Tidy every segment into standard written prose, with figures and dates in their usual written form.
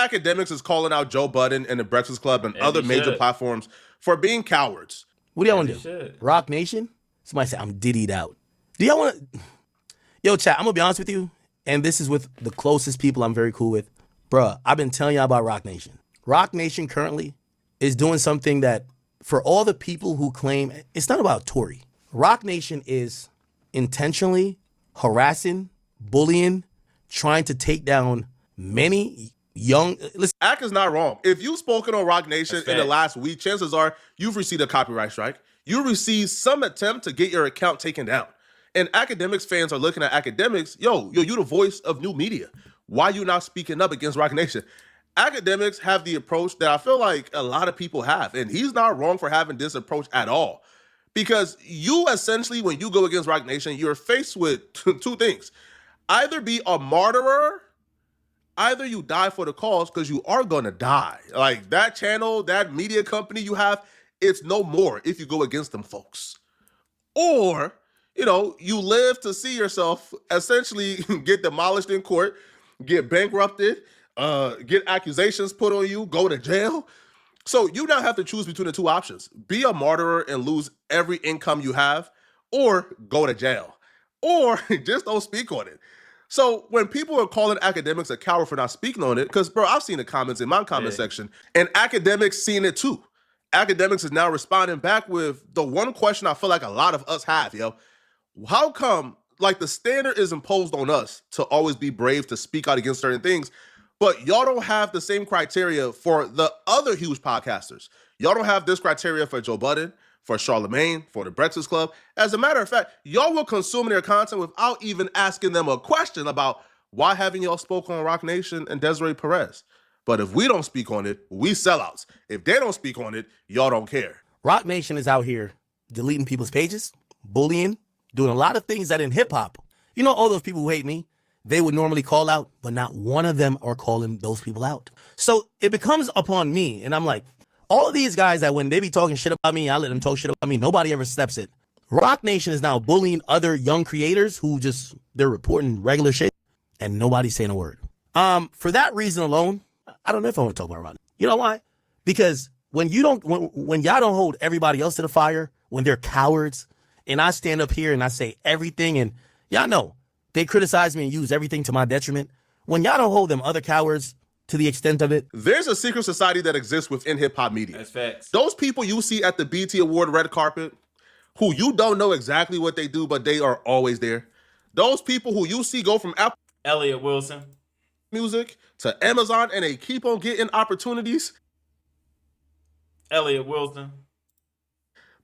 Akademiks is calling out Joe Budden and the Breakfast Club and other major platforms for being cowards. What do y'all want to do? Rock Nation? Somebody say, I'm diddied out. Do y'all want to... Yo, chat, I'm going to be honest with you, and this is with the closest people I'm very cool with. Bruh, I've been telling y'all about Rock Nation. Rock Nation currently is doing something that, for all the people who claim, it's not about Tory. Rock Nation is intentionally harassing, bullying, trying to take down many young... Listen, Ak is not wrong. If you've spoken on Rock Nation in the last week, chances are you've received a copyright strike. You received some attempt to get your account taken down. And Akademiks fans are looking at Akademiks, yo, you the voice of new media. Why you not speaking up against Rock Nation? Akademiks have the approach that I feel like a lot of people have. And he's not wrong for having this approach at all. Because you essentially, when you go against Rock Nation, you're faced with two things. Either be a martyr, either you die for the cause, because you are going to die. Like that channel, that media company you have, it's no more if you go against them folks. Or, you know, you live to see yourself essentially get demolished in court, get bankrupted, get accusations put on you, go to jail. So you now have to choose between the two options. Be a martyr and lose every income you have, or go to jail, or just don't speak on it. So when people are calling Akademiks a coward for not speaking on it, because, bro, I've seen the comments in my comment section, and Akademiks seen it too. Akademiks is now responding back with the one question I feel like a lot of us have, yo. How come, like, the standard is imposed on us to always be brave to speak out against certain things, but y'all don't have the same criteria for the other huge podcasters? Y'all don't have this criteria for Joe Budden, for Charlemagne, for the Breakfast Club. As a matter of fact, y'all will consume their content without even asking them a question about why haven't y'all spoken on Rock Nation and Desiree Perez? But if we don't speak on it, we sellouts. If they don't speak on it, y'all don't care. Rock Nation is out here deleting people's pages, bullying, doing a lot of things that in hip-hop, you know, all those people who hate me, they would normally call out, but not one of them are calling those people out. So it becomes upon me, and I'm like, all of these guys that when they be talking shit about me, I let them talk shit about me, nobody ever steps it. Rock Nation is now bullying other young creators who just, they're reporting regular shit, and nobody's saying a word. For that reason alone, I don't know if I want to talk about Rock. You know why? Because when y'all don't hold everybody else to the fire, when they're cowards, and I stand up here and I say everything, and y'all know, they criticize me and use everything to my detriment. When y'all don't hold them other cowards to the extent of it. There's a secret society that exists within hip-hop media. That's facts. Those people you see at the BET Award red carpet, who you don't know exactly what they do, but they are always there. Those people who you see go from Apple Elliott Wilson Music to Amazon, and they keep on getting opportunities. Elliott Wilson.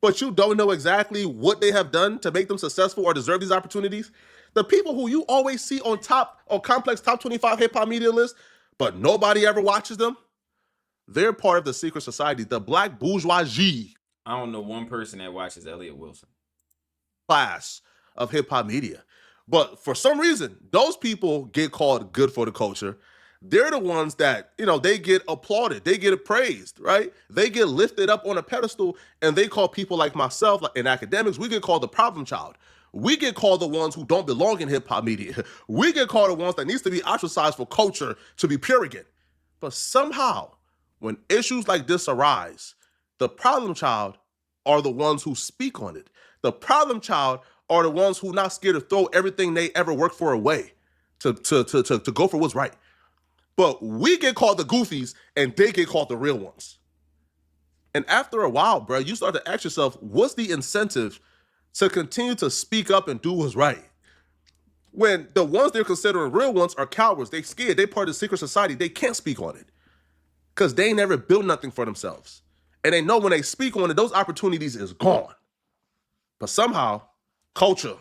But you don't know exactly what they have done to make them successful or deserve these opportunities. The people who you always see on Complex Top 25 hip-hop media list, but nobody ever watches them, they're part of the secret society, the black bourgeoisie. I don't know one person that watches Elliott Wilson. Class of hip-hop media. But for some reason, those people get called good for the culture. They're the ones that, you know, they get applauded. They get praised, right? They get lifted up on a pedestal, and they call people like myself, like in Akademiks, we get called the problem child. We get called the ones who don't belong in hip-hop media. We get called the ones that needs to be ostracized for culture to be pure again. But somehow, when issues like this arise, the problem child are the ones who speak on it. The problem child are the ones who not scared to throw everything they ever worked for away to go for what's right. But we get called the goofies, and they get called the real ones. And after a while, bro, you start to ask yourself, what's the incentive to continue to speak up and do what's right? When the ones they're considering real ones are cowards, they scared, they part of the secret society, they can't speak on it. Because they never built nothing for themselves. And they know when they speak on it, those opportunities is gone. But somehow, culture.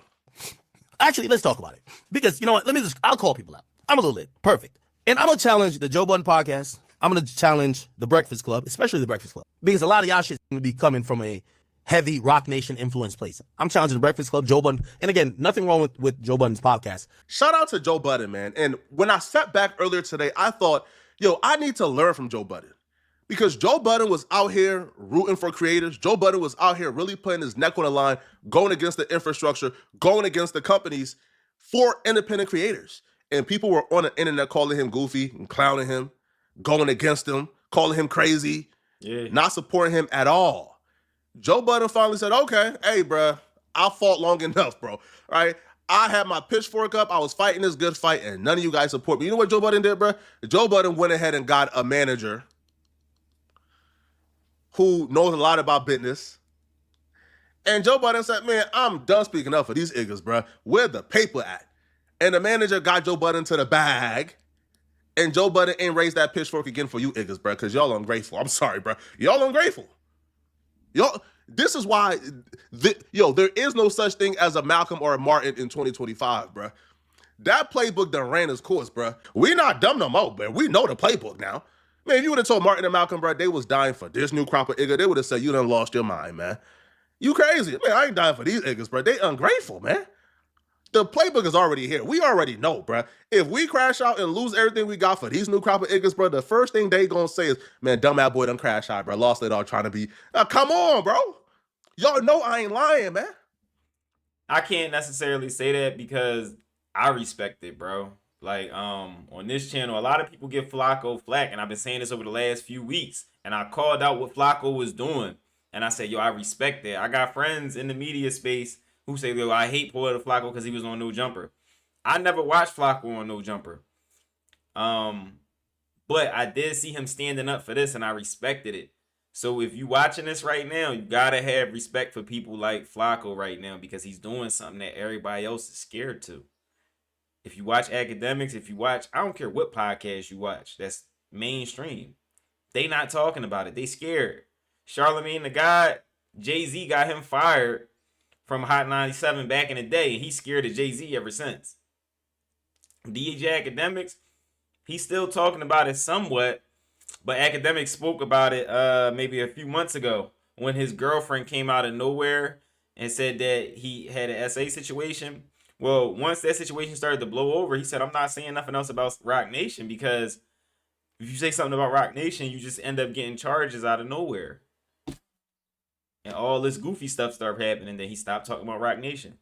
Actually, let's talk about it. Because, you know what, I'll call people out. I'm a little lit. Perfect. And I'm going to challenge the Joe Budden podcast. I'm going to challenge the Breakfast Club, especially the Breakfast Club. Because a lot of y'all shit is going to be coming from a heavy Rock Nation influence place. I'm challenging the Breakfast Club, Joe Budden. And again, nothing wrong with Joe Budden's podcast. Shout out to Joe Budden, man. And when I sat back earlier today, I thought, yo, I need to learn from Joe Budden. Because Joe Budden was out here rooting for creators. Joe Budden was out here really putting his neck on the line, going against the infrastructure, going against the companies for independent creators. And people were on the internet calling him goofy and clowning him. going against him, calling him crazy, not supporting him at all. Joe Budden finally said, okay, hey, bro, I fought long enough, bro. All right? I had my pitchfork up. I was fighting this good fight, and none of you guys support me. You know what Joe Budden did, bro? Joe Budden went ahead and got a manager who knows a lot about business. And Joe Budden said, man, I'm done speaking up for these niggas, bro. Where the paper at? And the manager got Joe Budden to the bag. And Joe Budden ain't raised that pitchfork again for you niggas, bro, because y'all ungrateful. I'm sorry, bro. Y'all ungrateful. Y'all, this is why, there is no such thing as a Malcolm or a Martin in 2025, bro. That playbook done ran its course, bro. We not dumb no more, bro. We know the playbook now. Man, if you would have told Martin and Malcolm, bro, they was dying for this new crop of nigga, they would have said, you done lost your mind, man. You crazy. Man, I ain't dying for these niggas, bro. They ungrateful, man. The playbook is already here. We already know, bro. If we crash out and lose everything we got for these new crop of niggas, bro, the first thing they gonna say is, man, dumb ass boy done crash out, bro. Lost it all trying to be. Come on, bro. Y'all know I ain't lying, man. I can't necessarily say that because I respect it, bro. Like, on this channel, a lot of people give Flakko flack, and I've been saying this over the last few weeks, and I called out what Flakko was doing, and I said, yo, I respect that. I got friends in the media space who say, yo, I hate Poetik Flakko because he was on No Jumper. I never watched Flakko on No Jumper. But I did see him standing up for this, and I respected it. So if you watching this right now, you gotta have respect for people like Flakko right now because he's doing something that everybody else is scared to. If you watch Akademiks, I don't care what podcast you watch, that's mainstream. They not talking about it. They scared. Charlamagne the God, Jay-Z got him fired from Hot 97 back in the day, and he's scared of Jay-Z ever since. DJ Akademiks, he's still talking about it somewhat, but Akademiks spoke about it maybe a few months ago when his girlfriend came out of nowhere and said that he had an SA situation. Well, once that situation started to blow over, he said, I'm not saying nothing else about Roc Nation because if you say something about Roc Nation, you just end up getting charges out of nowhere. And all this goofy stuff started happening, then he stopped talking about Roc Nation.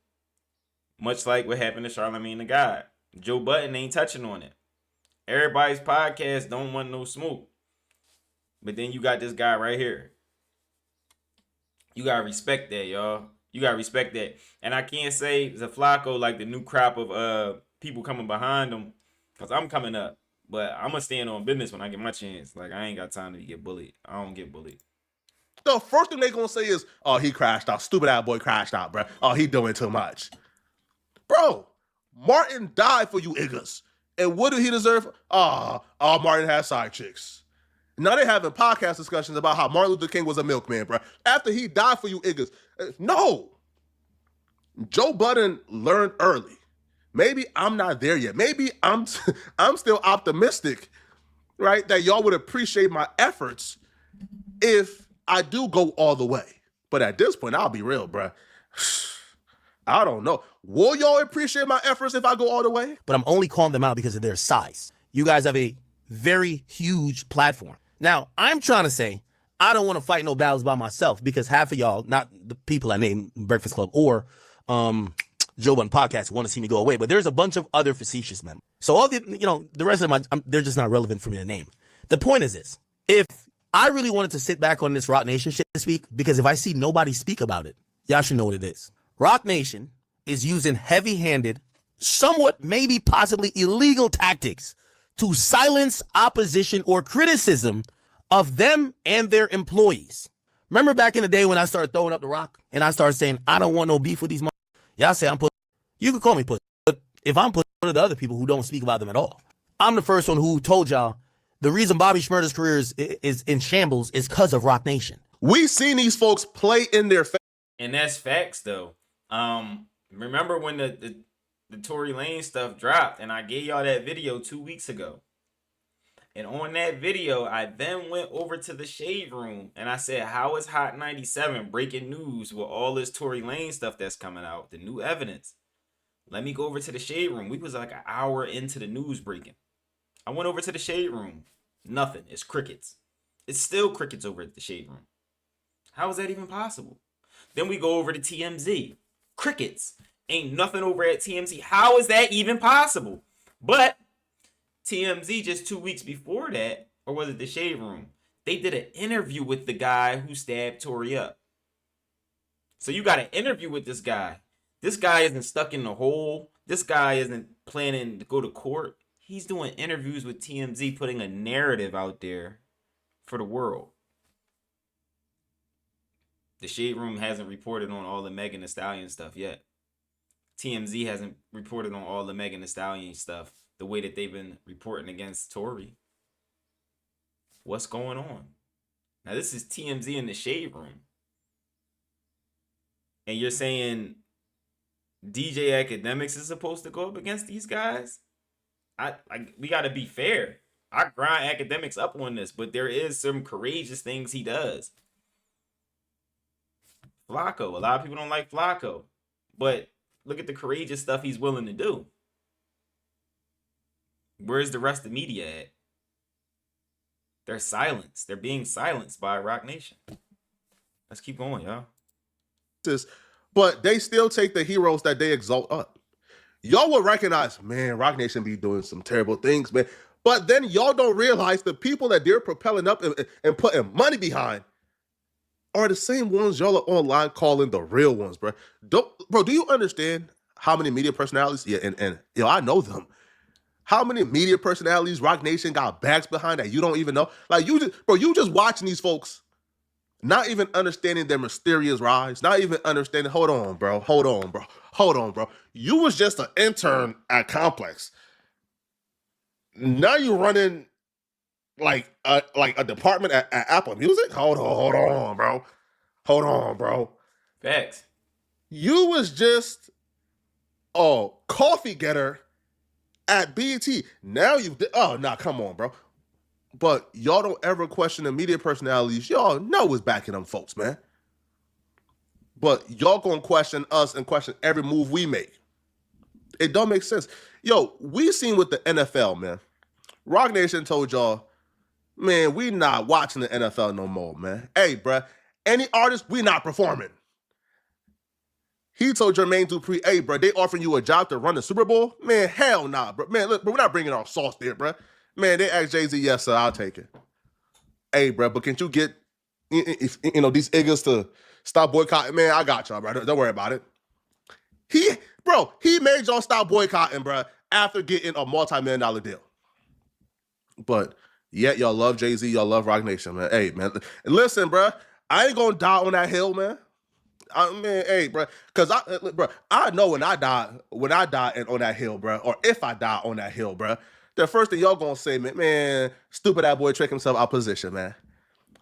Much like what happened to Charlamagne the God. Joe Budden ain't touching on it. Everybody's podcast don't want no smoke. But then you got this guy right here. You gotta respect that, y'all. You gotta respect that. And I can't say the Flakko like the new crop of people coming behind him, because I'm coming up. But I'm gonna stand on business when I get my chance. Like, I ain't got time to get bullied. I don't get bullied. The first thing they gonna say is, oh, he crashed out. Stupid ass boy crashed out, bro. Oh, he doing too much. Bro, Martin died for you niggas. And what did he deserve? Martin had side chicks. Now they having podcast discussions about how Martin Luther King was a milkman, bro. After he died for you niggas. No. Joe Budden learned early. Maybe I'm not there yet. Maybe I'm still optimistic, right, that y'all would appreciate my efforts if I do go all the way. But at this point, I'll be real, bro. I don't know. Will y'all appreciate my efforts if I go all the way? But I'm only calling them out because of their size. You guys have a very huge platform. Now, I'm trying to say, I don't want to fight no battles by myself because half of y'all, not the people I named Breakfast Club or Joe Budden Podcast, want to see me go away. But there's a bunch of other facetious men. So all the, the rest of them, they're just not relevant for me to name. The point is this. If I really wanted to sit back on this Roc Nation shit this week, because if I see nobody speak about it, y'all should know what it is. Roc Nation is using heavy-handed, somewhat maybe possibly illegal tactics to silence opposition or criticism of them and their employees. Remember back in the day when I started throwing up the rock and I started saying, I don't want no beef with these motherfuckers. Y'all say I'm pussy. You can call me pussy. But if I'm pussy, what are the other people who don't speak about them at all? I'm the first one who told y'all the reason Bobby Shmurda's career is in shambles is because of Roc Nation. We seen these folks play in their face. And that's facts, though. Remember when the Tory Lanez stuff dropped and I gave y'all that video 2 weeks ago. And on that video, I then went over to the Shade Room and I said, how is Hot 97 breaking news with all this Tory Lanez stuff that's coming out, the new evidence? Let me go over to the Shade Room. We was like an hour into the news breaking. I went over to the Shade Room. Nothing. It's crickets. It's still crickets over at the Shade Room. How is that even possible? Then we go over to TMZ. Crickets. Ain't nothing over at TMZ. How is that even possible? But TMZ just 2 weeks before that or was it the Shade Room? They did an interview with the guy who stabbed Tory up. So you got an interview with this guy. This guy isn't stuck in the hole. This guy isn't planning to go to court. He's doing interviews with TMZ, putting a narrative out there for the world. The Shade Room hasn't reported on all the Megan Thee Stallion stuff yet. TMZ hasn't reported on all the Megan Thee Stallion stuff the way that they've been reporting against Tory. What's going on? Now, this is TMZ in the Shade Room. And you're saying DJ Akademiks is supposed to go up against these guys? We got to be fair. I grind Akademiks up on this, but there is some courageous things he does. Flakko. A lot of people don't like Flakko. But look at the courageous stuff he's willing to do. Where's the rest of the media at? They're silenced. They're being silenced by Rock Nation. Let's keep going, y'all. But they still take the heroes that they exalt up. Y'all will recognize, man, Rock Nation be doing some terrible things, man. But then y'all don't realize the people that they're propelling up and putting money behind are the same ones y'all are online calling the real ones, bro. Do you understand how many media personalities? Yeah, and I know them. How many media personalities Rock Nation got backs behind that you don't even know? Like you just watching these folks, not even understanding their mysterious rise, not even understanding. Hold on, bro. You was just an intern at Complex. Now you running like a department at Apple Music. Hold on, bro. Facts. You was just a coffee getter at BET. Now come on, bro. But y'all don't ever question the media personalities. Y'all know is backing them folks, man. But y'all gonna question us and question every move we make. It don't make sense. Yo, we seen with the NFL, man. Rock Nation told y'all, man, we not watching the NFL no more, man. Hey, bro, any artist, we not performing. He told Jermaine Dupri, hey, bro, they offering you a job to run the Super Bowl? Man, hell nah, bro. Man, look, bro, we're not bringing our sauce there, bro. Man, they asked Jay-Z, yes, sir, I'll take it. Hey, bro, but can't you get, these niggas to stop boycotting? Man, I got y'all, bro. Don't worry about it. He made y'all stop boycotting, bro, after getting a multi-million-dollar deal. But yet y'all love Jay-Z, y'all love Rock Nation, man. Hey, man, listen, bro, I ain't gonna die on that hill, man. Hey, bro, because I know when I die and on that hill, bro, or if I die on that hill, bro, the first thing y'all gonna say, man, stupid that boy tricked himself out position, man.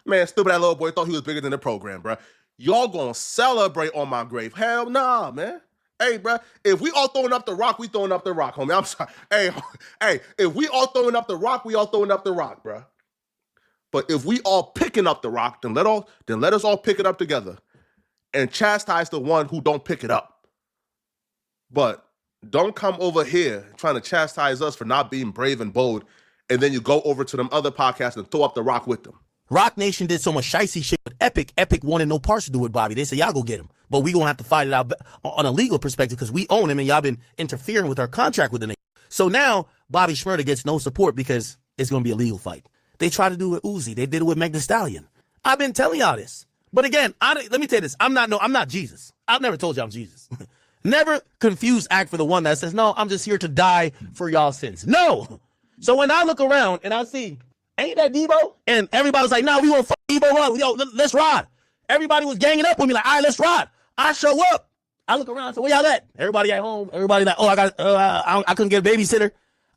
Man, stupid that little boy thought he was bigger than the program, bro. Y'all gonna celebrate on my grave? Hell nah, man. Hey, bro, if we all throwing up the rock, we throwing up the rock, homie. I'm sorry. Hey, if we all throwing up the rock, we all throwing up the rock, bro. But if we all picking up the rock, then let us all pick it up together and chastise the one who don't pick it up. But don't come over here trying to chastise us for not being brave and bold, and then you go over to them other podcasts and throw up the rock with them. Rock Nation did so much shicey shit with Epic. Epic wanted no parts to do with Bobby. They said, y'all go get him. But we gonna have to fight it out on a legal perspective because we own him and y'all been interfering with our contract with the nigga. So now Bobby Shmurda gets no support because it's gonna be a legal fight. They tried to do it with Uzi. They did it with Meg Thee Stallion. I've been telling y'all this. But again, let me tell you this. I'm not Jesus. I've never told you I'm Jesus. Never confuse act for the one that says, no, I'm just here to die for y'all sins. No. So when I look around and I see, ain't that Debo? And everybody was like, no, we won't fuck Debo up. Yo, let's ride. Everybody was ganging up with me like, all right, let's ride. I show up. I look around and say, where y'all at? Everybody at home. Everybody like, oh, I couldn't get a babysitter.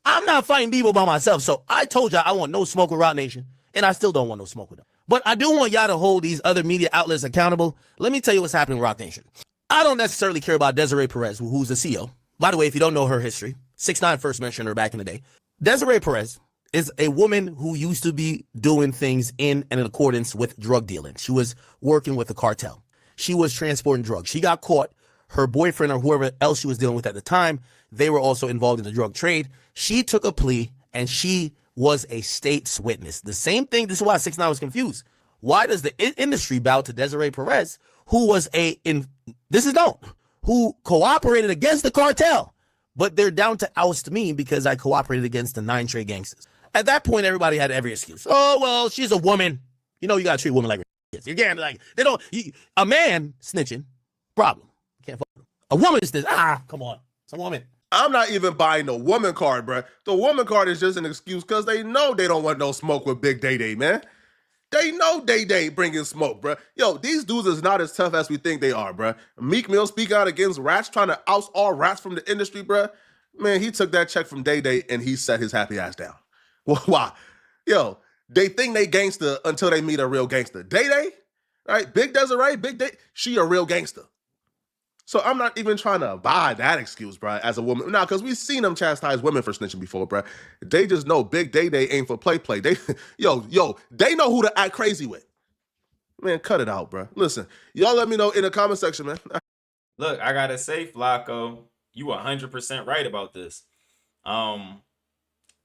I'm not fighting Debo by myself. So I told y'all I want no smoke with Rock Nation. And I still don't want no smoke with them. But I do want y'all to hold these other media outlets accountable. Let me tell you what's happening in Rock Nation. I don't necessarily care about Desiree Perez, who's the CEO. By the way, if you don't know her history, 6ix9ine first mentioned her back in the day. Desiree Perez is a woman who used to be doing things in and in accordance with drug dealing. She was working with the cartel. She was transporting drugs. She got caught. Her boyfriend or whoever else she was dealing with at the time, they were also involved in the drug trade. She took a plea and she was a state's witness. The same thing. This is why 6ix9ine was confused. Why does the industry bow to Desiree Perez, who was who cooperated against the cartel, but they're down to oust me because I cooperated against the 9 Trey gangsters. At that point, everybody had every excuse. Oh, well, she's a woman. You know, you got to treat women like kids. Again, like, they don't, a man snitching, problem. You can't fuck with him. A woman is this, come on. It's a woman. I'm not even buying the woman card, bro. The woman card is just an excuse because they know they don't want no smoke with Big Day Day, man. They know Day Day bringing smoke, bro. Yo, these dudes is not as tough as we think they are, bro. Meek Mill speak out against rats, trying to oust all rats from the industry, bro. Man, he took that check from Day Day and he set his happy ass down. Well, why? Yo, they think they gangster until they meet a real gangster. Day Day, right? Big Desiree, Big Day, she a real gangster. So I'm not even trying to buy that excuse, bro, as a woman. Nah, because we've seen them chastise women for snitching before, bro. They just know Big Day Day ain't for play. They, they know who to act crazy with. Man, cut it out, bro. Listen, y'all let me know in the comment section, man. Look, I gotta say, Flakko, you 100% right about this.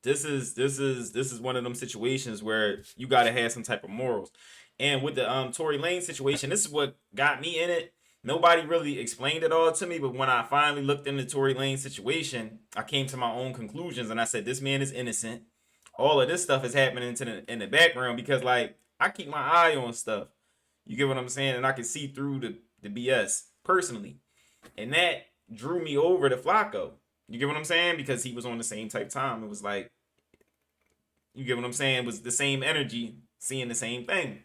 This is one of them situations where you gotta have some type of morals. And with the Tory Lanez situation, this is what got me in it. Nobody really explained it all to me, but when I finally looked into Tory Lanez situation, I came to my own conclusions, and I said, this man is innocent. All of this stuff is happening in the background because, like, I keep my eye on stuff. You get what I'm saying? And I can see through the BS personally. And that drew me over to Flakko. You get what I'm saying? Because he was on the same type time. It was like, you get what I'm saying? It was the same energy, seeing the same thing.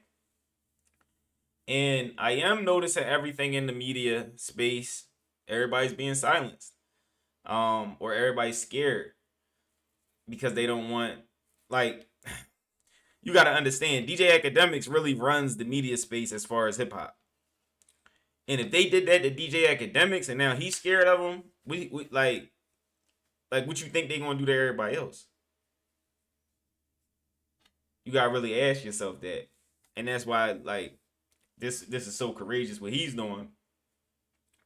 And I am noticing everything in the media space, everybody's being silenced. Or everybody's scared because they don't want, like, you got to understand, DJ Akademiks really runs the media space as far as hip hop. And if they did that to DJ Akademiks and now he's scared of them, we like what you think they going to do to everybody else? You got to really ask yourself that. And that's why, like, this is so courageous what he's doing.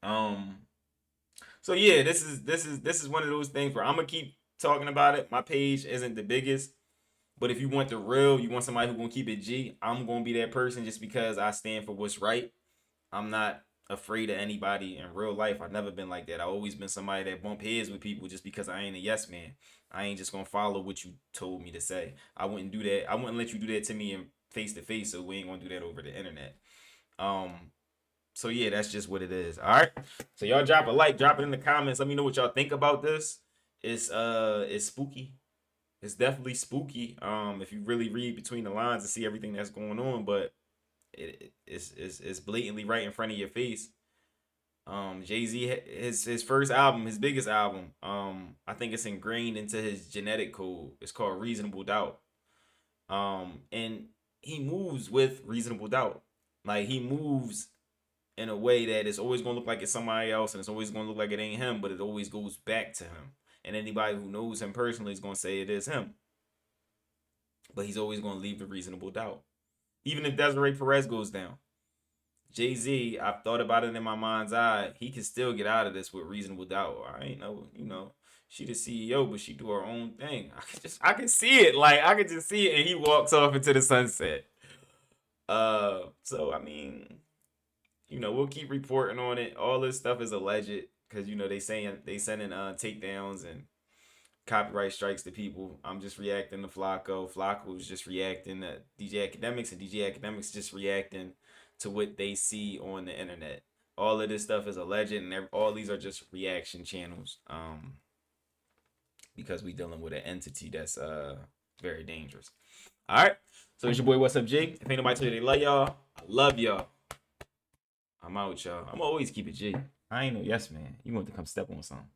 So yeah, this is one of those things where I'm gonna keep talking about it. My page isn't the biggest, but if you want the real, you want somebody who's gonna keep it G, I'm gonna be that person just because I stand for what's right. I'm not afraid of anybody in real life. I've never been like that. I've always been somebody that bump heads with people just because I ain't a yes man. I ain't just gonna follow what you told me to say. I wouldn't do that. I wouldn't let you do that to me in face to face, so we ain't gonna do that over the internet. So yeah, that's just what it is. All right. So y'all drop a like, drop it in the comments. Let me know what y'all think about this. It's spooky. It's definitely spooky. If you really read between the lines and see everything that's going on, but it's blatantly right in front of your face. Jay-Z, his first album, his biggest album, I think it's ingrained into his genetic code. It's called Reasonable Doubt. And he moves with reasonable doubt. Like, he moves in a way that it's always going to look like it's somebody else, and it's always going to look like it ain't him, but it always goes back to him. And anybody who knows him personally is going to say it is him. But he's always going to leave the reasonable doubt. Even if Desiree Perez goes down. Jay-Z, I've thought about it in my mind's eye. He can still get out of this with reasonable doubt. I ain't know, she the CEO, but she do her own thing. I can see it. Like, I can just see it, and he walks off into the sunset. So I mean, we'll keep reporting on it. All this stuff is alleged because they sending takedowns and copyright strikes to people. I'm just reacting to Flakko. Flakko is just reacting to DJ Akademiks, and DJ Akademiks just reacting to what they see on the internet. All of this stuff is alleged, and all these are just reaction channels. Because we dealing with an entity that's very dangerous. All right. So it's your boy, What's Up, Jig? If ain't nobody tell you they love y'all, I love y'all. I'm out, y'all. I'm always keep it G. I ain't no yes man. You want to come step on something.